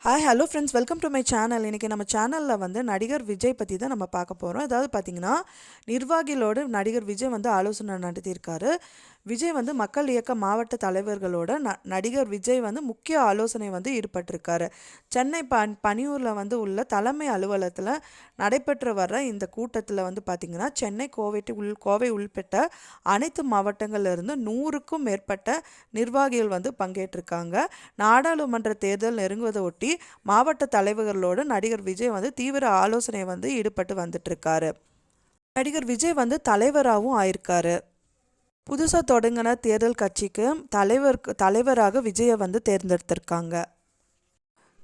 Hi hello friends, welcome to my channel. இன்றைக்கி நம்ம சேனலில் வந்து நடிகர் விஜய் பற்றி தான் நம்ம பார்க்க போகிறோம். அதாவது பார்த்திங்கன்னா, நிர்வாகிகளோடு நடிகர் விஜய் வந்து ஆலோசனை நடத்தியிருக்காரு. விஜய் வந்து மக்கள் இயக்க மாவட்ட தலைவர்களோட நடிகர் விஜய் வந்து முக்கிய ஆலோசனை வந்து ஈடுபட்டிருக்காரு. சென்னை பனியூரில் வந்து உள்ள தலைமை அலுவலகத்தில் நடைபெற்று வர்ற இந்த கூட்டத்தில் வந்து பார்த்திங்கன்னா, சென்னை கோவை உள்பட்ட அனைத்து மாவட்டங்கள்லேருந்து 100க்கும் மேற்பட்ட நிர்வாகிகள் வந்து பங்கேற்றிருக்காங்க. நாடாளுமன்ற தேர்தல் நெருங்குவதை ஒட்டி மாவட்ட தலைவர்களோடு நடிகர் விஜய் வந்து தீவிர ஆலோசனை வந்து ஈடுபட்டு வந்துட்டு இருக்காரு. நடிகர் விஜய் வந்து தலைவராகவும் ஆயிருக்காரு. புதுசாக தொடங்கின தேர்தல் கட்சிக்கு தலைவராக விஜயை வந்து தேர்ந்தெடுத்திருக்காங்க.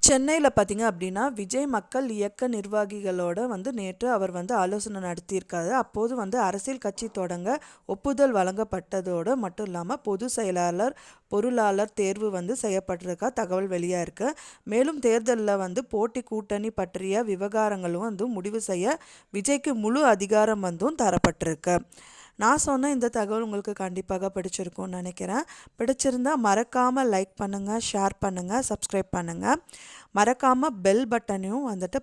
சென்னையில் பார்த்திங்க அப்படின்னா, விஜய் மக்கள் இயக்க நிர்வாகிகளோடு வந்து நேற்று அவர் வந்து ஆலோசனை நடத்தியிருக்காரு. அப்போது வந்து அரசியல் கட்சி தொடங்க ஒப்புதல் வழங்கப்பட்டதோடு மட்டும் இல்லாமல் பொது செயலாளர் பொருளாளர் தேர்வு வந்து செய்யப்பட்டிருக்கா தகவல் வெளியாக இருக்குது. மேலும் தேர்தலில் வந்து போட்டி கூட்டணி பற்றிய விவகாரங்களும் வந்து முடிவு செய்ய விஜய்க்கு முழு அதிகாரம் வந்தும் தரப்பட்டிருக்கு. நான் சொன்ன இந்த தகவல் உங்களுக்கு கண்டிப்பாக பிடிச்சிருக்கும்னு நினைக்கிறேன். பிடிச்சிருந்தால் மறக்காமல் லைக் பண்ணுங்கள், ஷேர் பண்ணுங்கள், சப்ஸ்கிரைப் பண்ணுங்கள். மறக்காமல் பெல் பட்டனையும் வந்துட்டு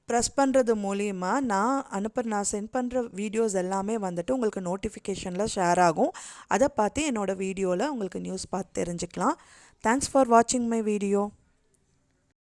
ப்ரெஸ் பண்ணுறது மூலிமா நான் சென்ட் பண்ணுற வீடியோஸ் எல்லாமே வந்துட்டு உங்களுக்கு நோட்டிஃபிகேஷனில் ஷேர் ஆகும். அதை பார்த்து என்னோடய வீடியோவில் உங்களுக்கு நியூஸ் பார்த்து தெரிஞ்சுக்கலாம். தேங்க்ஸ் ஃபார் வாட்சிங் மை வீடியோ.